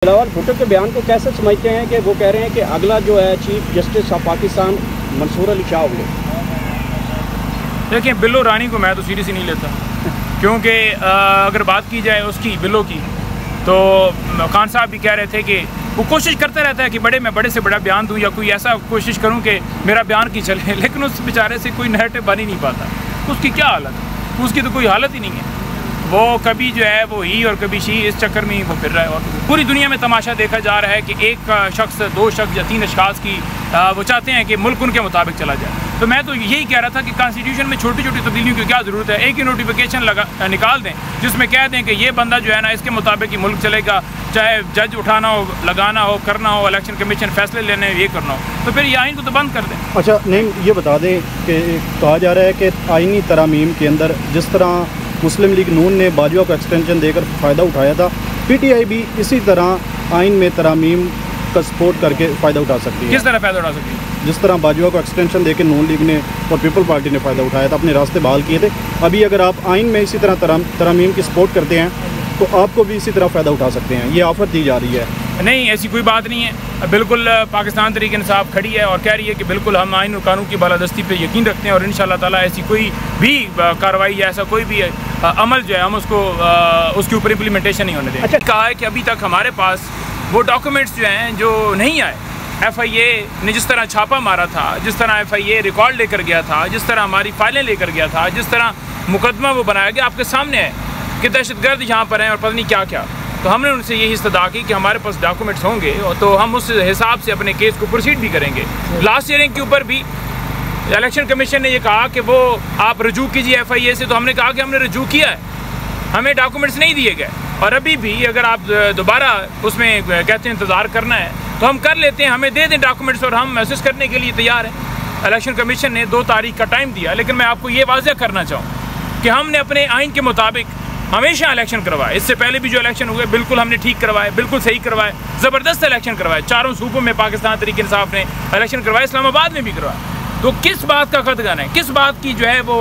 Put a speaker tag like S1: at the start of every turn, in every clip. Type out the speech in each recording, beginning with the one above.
S1: बिलावल भुट्टो के बयान को कैसे समझते हैं कि वो कह रहे हैं कि अगला जो है chief justice of Pakistan Mansoor Ali Shah होंगे।
S2: देखिए, बिल्लो रानी को मैं तो सीरियस ही नहीं लेता, क्योंकि अगर बात की जाए उसकी बिल्लो की, तो खान साहब भी कह रहे थे कि वो कोशिश करता रहता है कि मैं बड़े से बड़ा बयान दूं या कोई ऐसा कोशिश करूं कि मेरा बयान की चले, लेकिन उस बेचारे से कोई नैरेटिव बन ही नहीं पाता। उसकी क्या हालत है? उसकी तो कोई हालत ही नहीं है। वो कभी जो है वो ही और कभी शी, इस चक्कर में ही वो फिर रहा है। और पूरी दुनिया में तमाशा देखा जा रहा है कि एक शख्स, दो शख्स या तीन अशखास की वो चाहते हैं कि मुल्क उनके मुताबिक चला जाए। तो मैं तो यही कह रहा था कि कॉन्स्टिट्यूशन में छोटी छोटी तब्दीलियों की क्या ज़रूरत है। एक ही नोटिफिकेशन निकाल दें जिसमें कह दें कि ये बंदा जो है ना, इसके मुताबिक ही मुल्क चलेगा, चाहे जज उठाना हो, लगाना हो, करना हो, इलेक्शन कमीशन फैसले लेने ये करना हो, तो फिर ये आइन को तो बंद कर दें।
S1: अच्छा, नहीं, ये बता दें कि कहा जा रहा है कि आइनी तरामीम के अंदर जिस तरह मुस्लिम लीग नून ने बाजवा को एक्सटेंशन देकर फ़ायदा उठाया था, PTI भी इसी तरह आइन में तरामीम का सपोर्ट करके फ़ायदा उठा सकती है।
S2: किस तरह फ़ायदा उठा सकती है?
S1: जिस तरह बाजवा को एक्सटेंशन देकर नून लीग ने और पीपल पार्टी ने फ़ायदा उठाया था, अपने रास्ते बहाल किए थे। अभी अगर आप आइन में इसी तरह तरामीम की सपोर्ट करते हैं तो आपको भी इसी तरह फ़ायदा उठा सकते हैं। ये ऑफ़र दी जा रही है।
S2: नहीं, ऐसी कोई बात नहीं है। बिल्कुल पाकिस्तान तहरीक इंसाफ खड़ी है और कह रही है कि बिल्कुल हम आइन और कानून की बालादस्ती पे यकीन रखते हैं और इंशाअल्लाह ताला ऐसी कोई भी कार्रवाई या ऐसा कोई भी अमल जो है हम उसको उसके ऊपर इम्प्लीमेंटेशन नहीं होने दें। अच्छा, कहा है कि अभी तक हमारे पास वो डॉक्यूमेंट्स जो हैं जो नहीं आए। FIA ने जिस तरह छापा मारा था, जिस तरह FIA रिकॉर्ड लेकर गया था, जिस तरह हमारी फाइलें लेकर गया था, जिस तरह मुकदमा वो बनाया गया, आपके सामने है कि दहशतगर्द यहाँ पर हैं और पता नहीं क्या क्या। तो हमने उनसे यही इस्तदा की कि हमारे पास डॉक्यूमेंट्स होंगे तो हम उस हिसाब से अपने केस को प्रोसीड भी करेंगे। लास्ट ईयरिंग के ऊपर भी इलेक्शन कमीशन ने ये कहा कि वो आप रजू कीजिए FIA से, तो हमने कहा कि हमने रजू किया है, हमें डॉक्यूमेंट्स नहीं दिए गए। और अभी भी अगर आप दोबारा उसमें कहते हैं इंतज़ार करना है तो हम कर लेते हैं, हमें दे दें डॉक्यूमेंट्स और हम महसूस करने के लिए तैयार हैं। इलेक्शन कमीशन ने 2 तारीख का टाइम दिया, लेकिन मैं आपको ये वाज़ह करना चाहूँ कि हमने अपने आइन के मुताबिक हमेशा इलेक्शन करवाए। इससे पहले भी जो इलेक्शन हुए बिल्कुल हमने ठीक करवाए, बिल्कुल सही करवाए, ज़बरदस्त इलेक्शन करवाए। 4 सूबों में पाकिस्तान तहरीक इंसाफ ने इलेक्शन करवाए, इस्लामाबाद में भी करवाए। तो किस बात का खतगन है, किस बात की जो है वो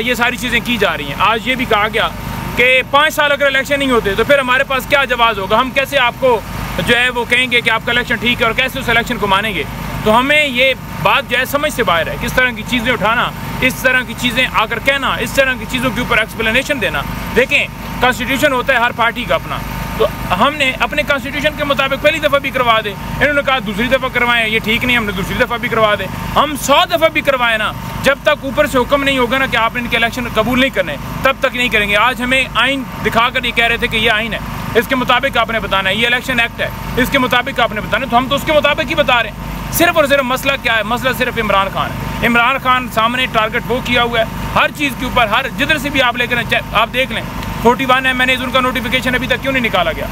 S2: ये सारी चीज़ें की जा रही हैं। आज ये भी कहा गया कि 5 साल अगर इलेक्शन नहीं होते तो फिर हमारे पास क्या जवाब होगा, हम कैसे आपको जो है वो कहेंगे कि आपका इलेक्शन ठीक है और कैसे उस इलेक्शन को मानेंगे। तो हमें ये बात जो है समझ से बाहर है। किस तरह की चीज़ें उठाना, इस तरह की चीज़ें आकर कहना, इस तरह की चीज़ों के ऊपर एक्सप्लेनेशन देना। देखें, कॉन्स्टिट्यूशन होता है हर पार्टी का अपना, तो हमने अपने कॉन्स्टिट्यूशन के मुताबिक पहली दफ़ा भी करवा दें। इन्होंने कहा दूसरी दफ़ा करवाएं, ये ठीक नहीं, हमने दूसरी दफ़ा भी करवा दें। हम 100 दफ़ा भी करवाएं ना, जब तक ऊपर से हुक्म नहीं होगा ना कि आपने इनके इलेक्शन कबूल नहीं करने, तब तक नहीं करेंगे। आज हमें आइन दिखाकर ये कह रहे थे कि ये आइन है, इसके मुताबिक आपने बताना है, ये इलेक्शन एक्ट है, इसके मुताबिक आपने बताना है, तो हम तो उसके मुताबिक ही बता रहे हैं। सिर्फ और सिर्फ मसला क्या है? मसला सिर्फ इमरान खान है। इमरान खान सामने टारगेट वो किया हुआ है हर चीज़ के ऊपर, हर जिधर से भी आप लेकर आप देख लें। 41 MNAs उनका नोटिफिकेशन अभी तक क्यों नहीं निकाला गया?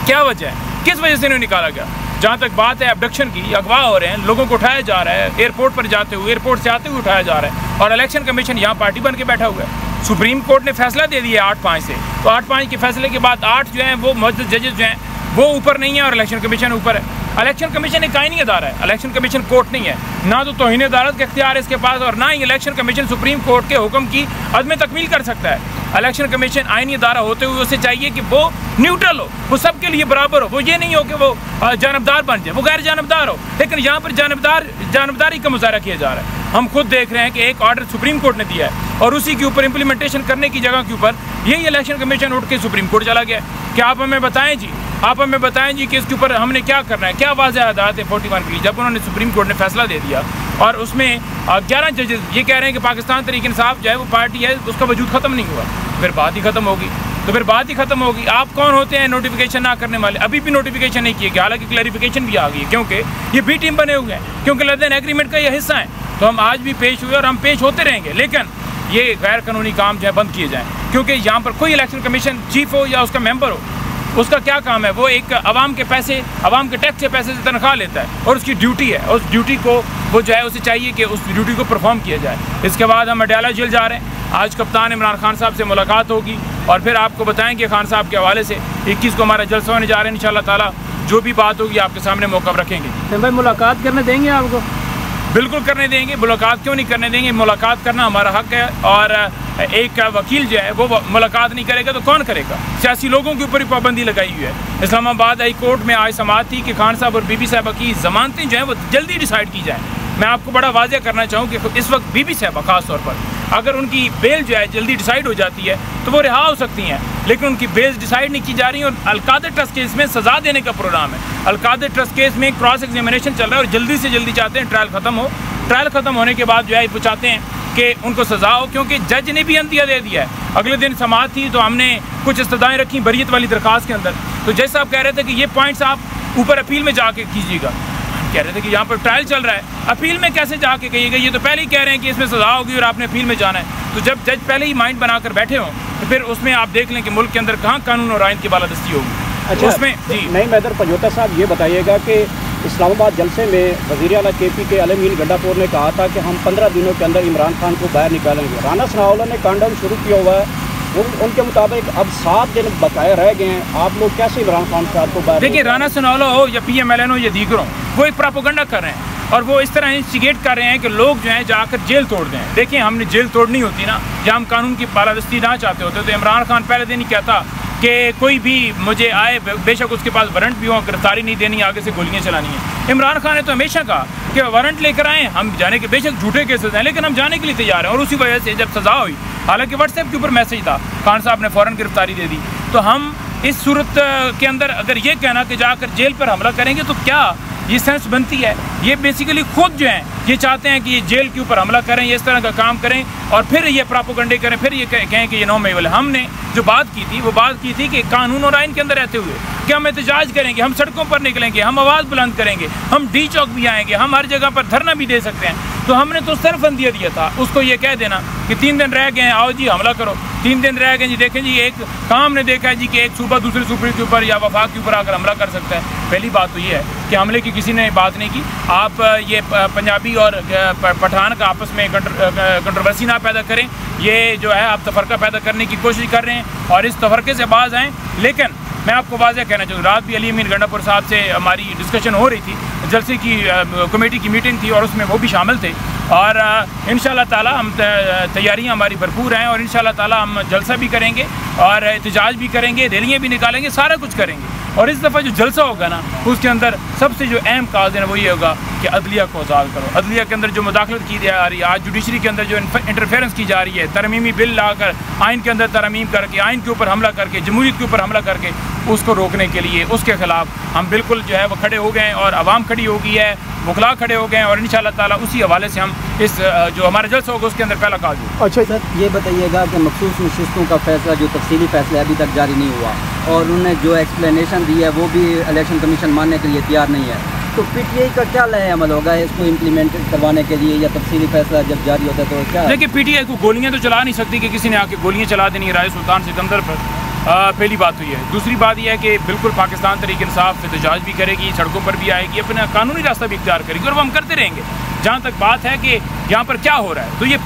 S2: क्या वजह है, किस वजह से नहीं निकाला गया? जहाँ तक बात है अबडक्शन की, अगवा हो रहे हैं, लोगों को उठाया जा रहा है एयरपोर्ट पर जाते हुए, एयरपोर्ट से आते हुए उठाया जा रहा है, और इलेक्शन कमीशन यहाँ पार्टी बन के बैठा हुआ है। सुप्रीम कोर्ट ने फैसला दे दिया 8-5 से, तो 8-5 के फैसले के बाद 8 जो हैं वो मौजूद जजेस जो हैं वो ऊपर नहीं है और इलेक्शन कमीशन ऊपर है। इलेक्शन कमीशन एक आईनी अदारा है, इलेक्शन कमीशन कोर्ट नहीं है। ना तो तौहीन अदालत का इख्तियार है इसके पास, और ना ही इलेक्शन कमीशन सुप्रीम कोर्ट के हुक्म की अदम तकमील कर सकता है। इलेक्शन कमीशन आईनी अदारा होते हुए उसे चाहिए कि वो न्यूट्रल हो, वो सबके लिए बराबर हो, वो ये नहीं हो कि वो जानबदार बन जाए, वो गैर जानबदार हो। लेकिन यहाँ पर जानबदारी का मुजाहरा किया जा रहा है। हम खुद देख रहे हैं कि एक ऑर्डर सुप्रीम कोर्ट ने दिया है और उसी के ऊपर इम्प्लीमेंटेशन करने की जगह के ऊपर यही इलेक्शन कमीशन उठ के सुप्रीम कोर्ट चला गया। क्या आप हमें बताएं जी, आप हमें बताएं जी कि इसके ऊपर हमने क्या करना है, क्या वाज़ह हदायत है 41 की, जब उन्होंने सुप्रीम कोर्ट ने फैसला दे दिया और उसमें 11 जजेस ये कह रहे हैं कि पाकिस्तान तहरीक इंसाफ जो है वो पार्टी है, उसका वजूद ख़त्म नहीं हुआ, फिर बात ही ख़त्म होगी। तो फिर बात ही ख़त्म होगी। आप कौन होते हैं नोटिफिकेशन ना करने वाले? अभी भी नोटिफिकेशन नहीं किए गए, हालांकि क्लैरिफिकेशन भी आ गई है, क्योंकि ये B टीम बने हुए हैं, क्योंकि लंदन एग्रीमेंट का ये हिस्सा है। तो हम आज भी पेश हुए और हम पेश होते रहेंगे, लेकिन ये गैर कानूनी काम जो है बंद किए जाएँ, क्योंकि यहाँ पर कोई इलेक्शन कमीशन चीफ हो या उसका मेंबर हो, उसका क्या काम है? वो एक आवाम के पैसे, आवाम के टैक्स के पैसे से तनख्वाह लेता है और उसकी ड्यूटी है, उस ड्यूटी को वो जो है उसे चाहिए कि उस ड्यूटी को परफॉर्म किया जाए। इसके बाद हम अडयाला जेल जा रहे हैं, आज कप्तान इमरान खान साहब से मुलाकात होगी और फिर आपको बताएंगे खान साहब के हवाले से। 21 को हमारा जलसा होने जा रहे हैं, इंशाल्लाह ताला जो भी बात होगी आपके सामने मौका रखेंगे।
S1: भाई, मुलाकात करने देंगे आपको?
S2: बिल्कुल करने देंगे, मुलाकात क्यों नहीं करने देंगे? मुलाकात करना हमारा हक है और एक वकील जो है वो मुलाकात नहीं करेगा तो कौन करेगा? सियासी लोगों के ऊपर ही पाबंदी लगाई हुई है। इस्लामाबाद हाई कोर्ट में आज समाअत थी कि खान साहब और बीबी साहबा की ज़मानतें जो हैं वो जल्दी डिसाइड की जाए। मैं आपको बड़ा वाज़ेह करना चाहूँ कि इस वक्त बीबी साहबा ख़ास तौर पर अगर उनकी बेल जो है जल्दी डिसाइड हो जाती है तो वो रिहा हो सकती हैं, लेकिन उनकी बेल डिसाइड नहीं की जा रही है। और अलकादर ट्रस्ट केस में सज़ा देने का प्रोग्राम है। अलकादर ट्रस्ट केस में क्रॉस एग्जामिनेशन चल रहा है और जल्दी से जल्दी चाहते हैं ट्रायल ख़त्म हो। ट्रायल ख़त्म होने के बाद जो है वो चाहते हैं कि उनको सज़ा हो, क्योंकि जज ने भी अंदिया दे दिया है। अगले दिन समाअत थी तो हमने कुछ इस्तदाएँ रखी बरियत वाली दरख्वास्त के अंदर। तो जज साहब कह रहे थे कि ये पॉइंट्स आप ऊपर अपील में जाके कीजिएगा। कह रहे थे कि यहाँ पर ट्रायल चल रहा है, अपील में कैसे जाके कहिएगा? ये तो पहले ही कह रहे हैं कि इसमें सज़ा होगी और आपने अपील में जाना है। तो जब जज पहले ही माइंड बनाकर बैठे हों तो फिर उसमें आप देख लें कि मुल्क के अंदर कहाँ कानून और आइन की बालादस्ती होगी।
S3: अच्छा,
S2: उसमें जी
S3: नहीं मैदर पंजोटा साहब ये बताइएगा कि इस्लामाबाद जलसे में वज़ीर आला KP के अमीन गंडापुर ने कहा था कि हम 15 दिनों के अंदर इमरान खान को बाहर निकालेंगे। राना सनाउल्लाह ने काउंटडाउन शुरू किया हुआ है, उनके मुताबिक अब 7 दिन बकाया रह गए हैं। आप लोग कैसे इमरान खान साहब को बाहर?
S2: देखिए, राना सनाउल्लाह हो या PMLN हो या दीगर हो, वो एक प्रोपेगेंडा कर रहे हैं और वो इस तरह इंस्टिगेट कर रहे हैं कि लोग जो हैं जाकर जेल तोड़ दें। देखिए, हमने जेल तोड़नी होती ना, या हम कानून की बालादस्ती ना चाहते होते तो इमरान खान पहले दिन ही कहता कि कोई भी मुझे आए, बेशक उसके पास वारंट भी हो, गिरफ्तारी नहीं देनी, आगे से गोलियां चलानी है। इमरान खान ने तो हमेशा कहा कि वारंट लेकर आए, हम जाने के, बेशक झूठे केसेस हैं लेकिन हम जाने के लिए तैयार हैं। और उसी वजह से जब सज़ा हुई, हालांकि व्हाट्सएप के ऊपर मैसेज था, खान साहब ने फ़ौरन गिरफ्तारी दे दी। तो हम इस सूरत के अंदर अगर ये कहना कि जाकर जेल पर हमला करेंगे तो क्या ये सेंस बनती है? ये बेसिकली खुद जो हैं ये चाहते हैं कि ये जेल के ऊपर हमला करें, ये इस तरह का काम करें और फिर ये प्रोपेगेंडे करें, फिर ये कहें कि ये नॉमिनेबल है। हमने जो बात की थी वो बात की थी कि कानून और आइन के अंदर रहते हुए कि हम एहतजाज करेंगे, हम सड़कों पर निकलेंगे, हम आवाज़ बुलंद करेंगे, हम डी चौक भी आएंगे, हम हर जगह पर धरना भी दे सकते हैं। तो हमने तो सिर्फ अंदिया दिया था उसको ये कह देना कि 3 दिन रह गए हैं, आओ जी हमला करो। 3 दिन रह गए जी, देखें जी, एक काम ने देखा है जी कि एक सूबा दूसरे सूबे के ऊपर या वफाक के ऊपर आकर हमला कर सकता है। पहली बात तो ये है कि हमले की किसी ने बात नहीं की। आप ये पंजाबी और पठान का आपस में कंट्रोवर्सी ना पैदा करें, ये जो है आप तफरका पैदा करने की कोशिश कर रहे हैं और इस तफरके से बाज आएँ। लेकिन मैं आपको वाज़ेह कहना चाहूँ, रात भी अमीन गंडापुर साहब से हमारी डिस्कशन हो रही थी, जलसे की कमेटी की मीटिंग थी और उसमें वो भी शामिल थे। और इंशाअल्लाह ताला हम तैयारियां हमारी भरपूर हैं और इंशाअल्लाह ताला हम जलसा भी करेंगे और एहतजाज भी करेंगे, रैलियाँ भी निकालेंगे, सारा कुछ करेंगे। और इस दफ़ा जो जलसा होगा ना, उसके अंदर सबसे जो अहम काज है वो ये होगा कि अदलिया को आज़ाद करो। अदलिया के अंदर जो मुदाखलत की जा रही है, आज जुडिशरी के अंदर जो इंटरफेरेंस की जा रही है, तरमीमी बिल लाकर आइन के अंदर तरमीम करके, आइन के ऊपर हमला करके, जमहूरियत के ऊपर हमला करके, उसको रोकने के लिए, उसके ख़िलाफ़ हम बिल्कुल जो है वो खड़े हो गए और आवाम खड़ी हो गई है, वकला खड़े हो गए हैं और इंशाअल्लाह ताला उसी हवाले से हम इस जो हमारा जलसा होगा उसके अंदर पहला काज होगा।
S4: अच्छा सर, ये बताइएगा कि मखसूस नशिस्तों का फैसला जो तफसीली फैसला अभी तक जारी नहीं हुआ और उन्होंने जो एक्सप्लेनेशन दी है वो भी इलेक्शन कमीशन मानने के लिए तैयार नहीं है, तो PTI का क्या लय अमल होगा इसको इम्प्लीमेंट करवाने के लिए, या तफसीली फैसला जब जारी होता है तो क्या?
S2: देखिए, PTI को गोलियाँ तो चला नहीं सकती कि किसी ने आके गोलियाँ चला देनी है राय सुल्तान सिकंदर पर। पहली बात तो ये है। दूसरी बात यह है कि बिल्कुल पाकिस्तान तहरीक इंसाफ एहतजाज भी करेगी, सड़कों पर भी आएगी, अपना कानूनी रास्ता भी इख्तियार करेगी और वो हम करते रहेंगे। जहाँ तक बात है कि यहाँ पर क्या हो रहा है, तो ये